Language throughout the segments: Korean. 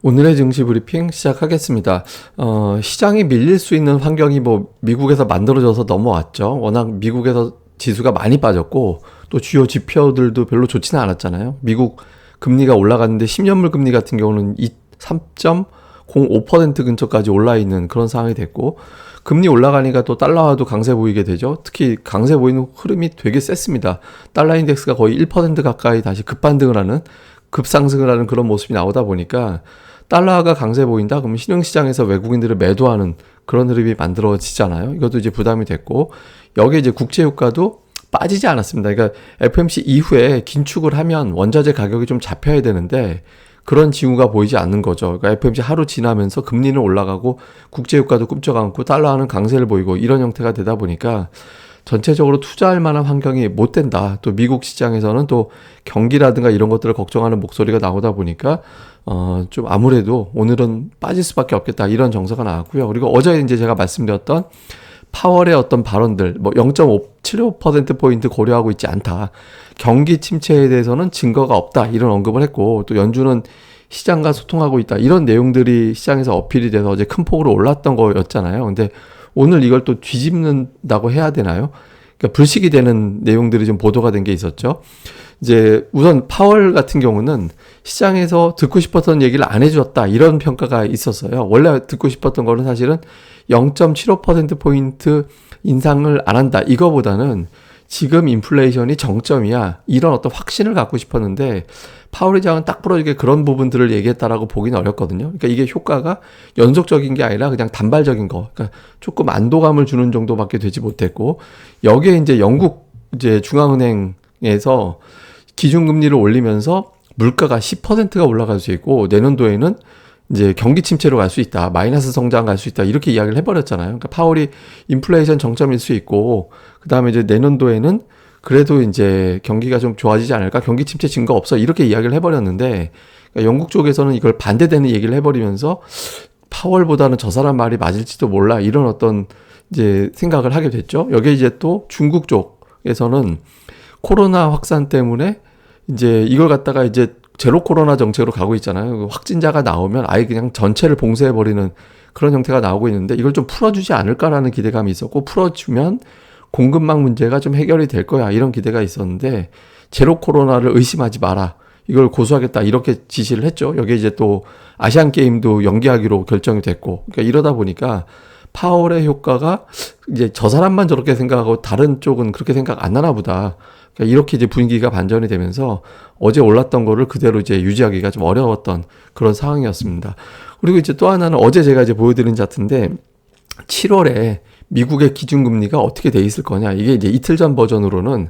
오늘의 증시 브리핑 시작하겠습니다. 시장이 밀릴 수 있는 환경이 미국에서 만들어져서 넘어왔죠. 워낙 미국에서 지수가 많이 빠졌고 또 주요 지표들도 별로 좋지는 않았잖아요. 미국 금리가 올라갔는데 10년물 금리 같은 경우는 3.05% 근처까지 올라 있는 그런 상황이 됐고, 금리 올라가니까 또 달러화도 강세 보이게 되죠. 특히 강세 보이는 흐름이 되게 셌습니다. 달러 인덱스가 거의 1% 가까이 다시 급반등을 하는, 급상승을 하는 그런 모습이 나오다 보니까 달러가 강세 보인다? 그러면 신흥시장에서 외국인들을 매도하는 그런 흐름이 만들어지잖아요. 이것도 이제 부담이 됐고, 여기에 이제 국제유가도 빠지지 않았습니다. 그러니까 FOMC 이후에 긴축을 하면 원자재 가격이 좀 잡혀야 되는데 그런 징후가 보이지 않는 거죠. 그러니까 FOMC 하루 지나면서 금리는 올라가고 국제유가도 꿈쩍 않고 달러는 강세를 보이고 이런 형태가 되다 보니까 전체적으로 투자할 만한 환경이 못 된다. 또 미국 시장에서는 또 경기라든가 이런 것들을 걱정하는 목소리가 나오다 보니까 좀 아무래도 오늘은 빠질 수밖에 없겠다, 이런 정서가 나왔고요. 그리고 어제 이제 제가 말씀드렸던 파월의 어떤 발언들, 0.75%포인트 고려하고 있지 않다, 경기 침체에 대해서는 증거가 없다, 이런 언급을 했고, 또 연준은 시장과 소통하고 있다, 이런 내용들이 시장에서 어필이 돼서 어제 큰 폭으로 올랐던 거였잖아요. 근데 오늘 이걸 또 뒤집는다고 해야 되나요? 그러니까 불식이 되는 내용들이 좀 보도가 된 게 있었죠. 이제 우선 파월 같은 경우는 시장에서 듣고 싶었던 얘기를 안 해줬다, 이런 평가가 있었어요. 원래 듣고 싶었던 거는 사실은 0.75%포인트 인상을 안 한다, 이거보다는 지금 인플레이션이 정점이야, 이런 어떤 확신을 갖고 싶었는데 파월 의장은 딱 부러지게 그런 부분들을 얘기했다라고 보기는 어렵거든요. 그러니까 이게 효과가 연속적인 게 아니라 그냥 단발적인 거, 그러니까 조금 안도감을 주는 정도밖에 되지 못했고, 여기에 이제 영국 이제 중앙은행에서 기준금리를 올리면서 물가가 10%가 올라갈 수 있고 내년도에는 이제 경기 침체로 갈 수 있다, 마이너스 성장 갈 수 있다, 이렇게 이야기를 해버렸잖아요. 그러니까 파월이 인플레이션 정점일 수 있고, 그 다음에 이제 내년도에는 그래도 이제 경기가 좀 좋아지지 않을까, 경기 침체 증거 없어, 이렇게 이야기를 해버렸는데, 그러니까 영국 쪽에서는 이걸 반대되는 얘기를 해버리면서 파월보다는 저 사람 말이 맞을지도 몰라, 이런 어떤 이제 생각을 하게 됐죠. 여기에 이제 또 중국 쪽에서는 코로나 확산 때문에 이제 이걸 갖다가 이제 제로 코로나 정책으로 가고 있잖아요. 확진자가 나오면 아예 그냥 전체를 봉쇄해버리는 그런 형태가 나오고 있는데, 이걸 좀 풀어주지 않을까라는 기대감이 있었고, 풀어주면 공급망 문제가 좀 해결이 될 거야, 이런 기대가 있었는데, 제로 코로나를 의심하지 마라, 이걸 고수하겠다, 이렇게 지시를 했죠. 여기에 이제 또 아시안 게임도 연기하기로 결정이 됐고, 그러니까 이러다 보니까 파월의 효과가 이제 저 사람만 저렇게 생각하고 다른 쪽은 그렇게 생각 안 하나 보다, 그러니까 이렇게 이제 분위기가 반전이 되면서 어제 올랐던 거를 그대로 이제 유지하기가 좀 어려웠던 그런 상황이었습니다. 그리고 이제 또 하나는 어제 제가 이제 보여드린 차트인데, 7월에 미국의 기준금리가 어떻게 돼 있을 거냐, 이게 이제 이틀 전 버전으로는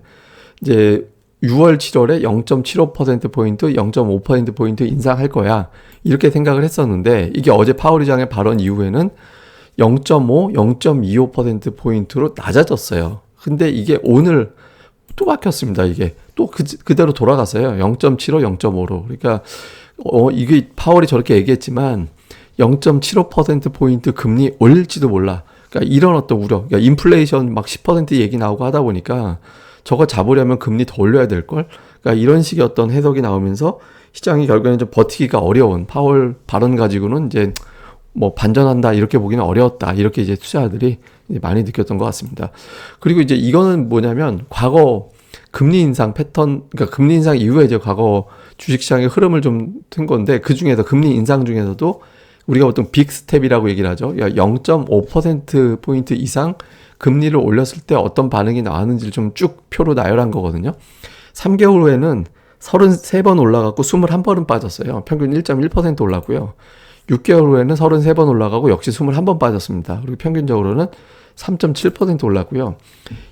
이제 6월, 7월에 0.75%포인트, 0.5%포인트 인상할 거야, 이렇게 생각을 했었는데, 이게 어제 파월 의장의 발언 이후에는 0.5, 0.25%포인트로 낮아졌어요. 근데 이게 오늘 또 바뀌었습니다. 이게 또 그대로 돌아갔어요. 0.75, 0.5로. 그러니까 이게 파월이 저렇게 얘기했지만 0.75%포인트 금리 올릴지도 몰라. 그러니까 이런 어떤 우려. 그러니까 인플레이션 막 10% 얘기 나오고 하다 보니까 저거 잡으려면 금리 더 올려야 될걸. 그러니까 이런 식의 어떤 해석이 나오면서 시장이 결국에는 좀 버티기가 어려운, 파월 발언 가지고는 이제 반전한다, 이렇게 보기는 어려웠다, 이렇게 이제 투자자들이 이제 많이 느꼈던 것 같습니다. 그리고 이제 이거는 뭐냐면 과거 금리 인상 패턴, 그러니까 금리 인상 이후에 이제 과거 주식시장의 흐름을 좀 튼 건데, 그 중에서 금리 인상 중에서도 우리가 보통 빅 스텝이라고 얘기를 하죠. 0.5%포인트 이상 금리를 올렸을 때 어떤 반응이 나왔는지를 좀 쭉 표로 나열한 거거든요. 3개월 후에는 33번 올라갔고 21번은 빠졌어요. 평균 1.1% 올랐고요. 6개월 후에는 33번 올라가고 역시 21번 빠졌습니다. 그리고 평균적으로는 3.7% 올랐고요.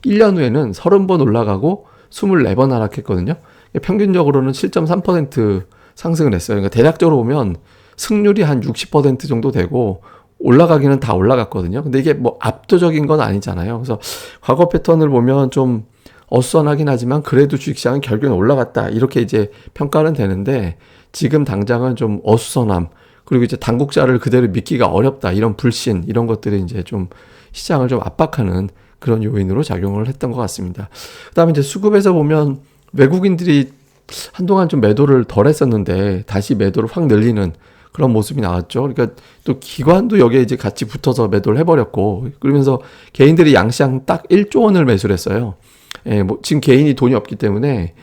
1년 후에는 30번 올라가고 24번 하락했거든요. 평균적으로는 7.3% 상승을 했어요. 그러니까 대략적으로 보면 승률이 한 60% 정도 되고 올라가기는 다 올라갔거든요. 근데 이게 압도적인 건 아니잖아요. 그래서 과거 패턴을 보면 좀 어수선하긴 하지만 그래도 주식시장은 결국엔 올라갔다, 이렇게 이제 평가는 되는데, 지금 당장은 좀 어수선함, 그리고 이제 당국자를 그대로 믿기가 어렵다, 이런 불신, 이런 것들이 이제 좀 시장을 좀 압박하는 그런 요인으로 작용을 했던 것 같습니다. 그 다음에 이제 수급에서 보면 외국인들이 한동안 좀 매도를 덜 했었는데 다시 매도를 확 늘리는 그런 모습이 나왔죠. 그러니까 또 기관도 여기에 이제 같이 붙어서 매도를 해버렸고, 그러면서 개인들이 양시장 딱 1조 원을 매수를 했어요. 예, 뭐 지금 개인이 돈이 없기 때문에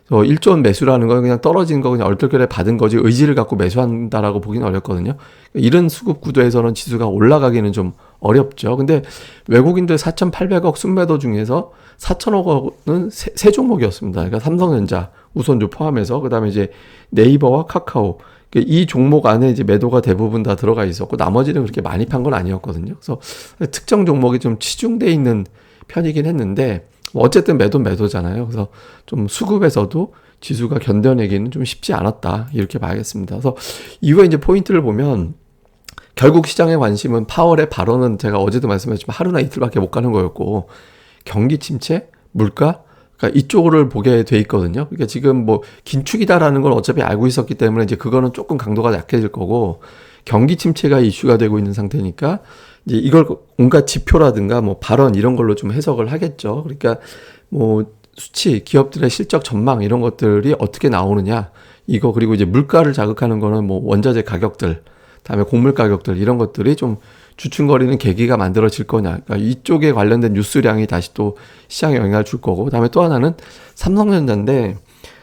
1조 원 매수라는 건 그냥 떨어진 거 그냥 얼떨결에 받은 거지 의지를 갖고 매수한다라고 보기는 어렵거든요. 이런 수급 구도에서는 지수가 올라가기는 좀 어렵죠. 근데 외국인들 4,800억 순매도 중에서 4,000억 원은 세 종목이었습니다. 그러니까 삼성전자, 우선주 포함해서 그다음에 이제 네이버와 카카오 이 종목 안에 이제 매도가 대부분 다 들어가 있었고 나머지는 그렇게 많이 판 건 아니었거든요. 그래서 특정 종목이 좀 치중돼 있는 편이긴 했는데 어쨌든 매도잖아요. 그래서 좀 수급에서도 지수가 견뎌내기는 좀 쉽지 않았다. 이렇게 봐야겠습니다. 그래서 이후에 이제 포인트를 보면 결국 시장의 관심은 파월의 발언은 제가 어제도 말씀드렸지만 하루나 이틀밖에 못 가는 거였고 경기 침체, 물가, 그러니까 이쪽을 보게 돼 있거든요. 그러니까 지금 뭐 긴축이다라는 걸 어차피 알고 있었기 때문에 이제 그거는 조금 강도가 약해질 거고 경기 침체가 이슈가 되고 있는 상태니까 이제 이걸 온갖 지표라든가 뭐 발언 이런 걸로 좀 해석을 하겠죠. 그러니까 뭐 수치, 기업들의 실적 전망 이런 것들이 어떻게 나오느냐 이거 그리고 이제 물가를 자극하는 거는 뭐 원자재 가격들, 다음에 곡물 가격들 이런 것들이 좀 주춤거리는 계기가 만들어질 거냐. 그러니까 이쪽에 관련된 뉴스량이 다시 또 시장에 영향을 줄 거고. 그다음에 또 하나는 삼성전자인데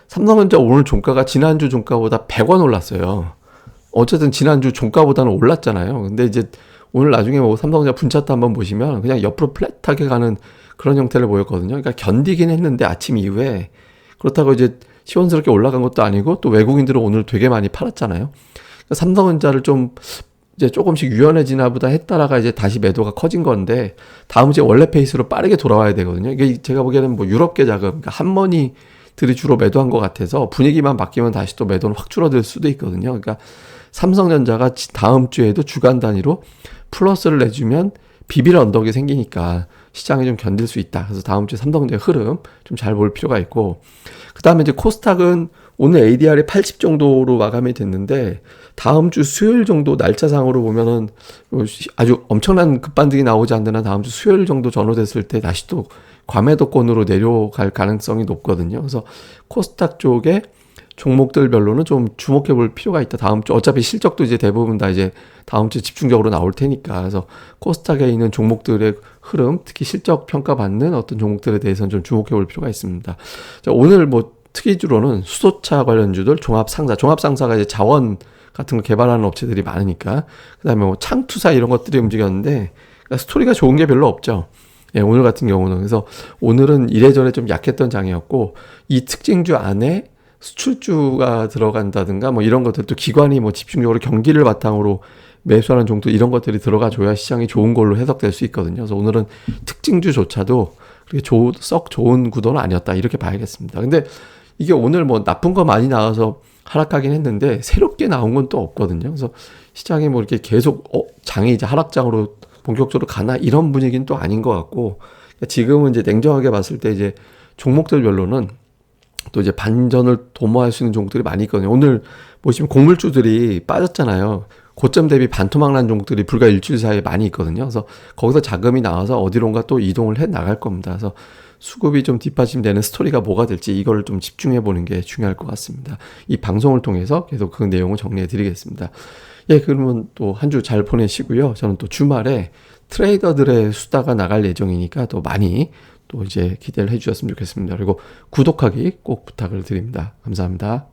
삼성전자 오늘 종가가 지난주 종가보다 100원 올랐어요. 어쨌든 지난주 종가보다는 올랐잖아요. 근데 이제 오늘 나중에 뭐 삼성전자 분차트 한번 보시면 그냥 옆으로 플랫하게 가는 그런 형태를 보였거든요. 그러니까 견디긴 했는데 아침 이후에 그렇다고 이제 시원스럽게 올라간 것도 아니고 또 외국인들은 오늘 되게 많이 팔았잖아요. 그러니까 삼성전자를 좀 이제 조금씩 유연해지나 보다 했다라가 이제 다시 매도가 커진 건데 다음 주에 원래 페이스로 빠르게 돌아와야 되거든요. 이게 제가 보기에는 뭐 유럽계 자금, 그러니까 한머니들이 주로 매도한 것 같아서 분위기만 바뀌면 다시 또 매도는 확 줄어들 수도 있거든요. 그러니까 삼성전자가 다음 주에도 주간 단위로 플러스를 내주면 비빌 언덕이 생기니까 시장이 좀 견딜 수 있다. 그래서 다음 주에 삼성전자의 흐름 좀 잘 볼 필요가 있고 그 다음에 이제 코스닥은 오늘 ADR이 80 정도로 마감이 됐는데 다음 주 수요일 정도 날짜상으로 보면은 아주 엄청난 급반등이 나오지 않는 한 다음 주 수요일 정도 전후됐을 때 다시 또 과매도권으로 내려갈 가능성이 높거든요. 그래서 코스닥 쪽에 종목들별로는 좀 주목해 볼 필요가 있다. 다음 주 어차피 실적도 이제 대부분 다 이제 다음 주 집중적으로 나올 테니까. 그래서 코스닥에 있는 종목들의 흐름, 특히 실적 평가받는 어떤 종목들에 대해서는 좀 주목해 볼 필요가 있습니다. 자, 오늘 뭐 특이주로는 수소차 관련주들 종합상사가 이제 자원 같은 거 개발하는 업체들이 많으니까. 그다음에 뭐 창투사 이런 것들이 움직였는데 그러니까 스토리가 좋은 게 별로 없죠. 예, 오늘 같은 경우는. 그래서 오늘은 이래저래 좀 약했던 장이었고 이 특징주 안에 수출주가 들어간다든가 뭐 이런 것들 또 기관이 뭐 집중적으로 경기를 바탕으로 매수하는 정도 이런 것들이 들어가 줘야 시장이 좋은 걸로 해석될 수 있거든요. 그래서 오늘은 특징주조차도 그렇게 썩 좋은 구도는 아니었다 이렇게 봐야겠습니다. 근데 이게 오늘 뭐 나쁜 거 많이 나와서 하락하긴 했는데 새롭게 나온 건 또 없거든요. 그래서 시장이 뭐 이렇게 계속 장이 이제 하락장으로 본격적으로 가나 이런 분위기는 또 아닌 것 같고 지금은 이제 냉정하게 봤을 때 이제 종목들별로는 또 이제 반전을 도모할 수 있는 종목들이 많이 있거든요. 오늘 보시면 곡물주들이 빠졌잖아요. 고점 대비 반토막 난 종목들이 불과 일주일 사이에 많이 있거든요. 그래서 거기서 자금이 나와서 어디론가 또 이동을 해 나갈 겁니다. 그래서 수급이 좀 뒷받침되는 스토리가 뭐가 될지 이걸 좀 집중해 보는 게 중요할 것 같습니다. 이 방송을 통해서 계속 그 내용을 정리해 드리겠습니다. 예, 그러면 또 한 주 잘 보내시고요. 저는 또 주말에 트레이더들의 수다가 나갈 예정이니까 또 많이 또 이제 기대를 해 주셨으면 좋겠습니다. 그리고 구독하기 꼭 부탁을 드립니다. 감사합니다.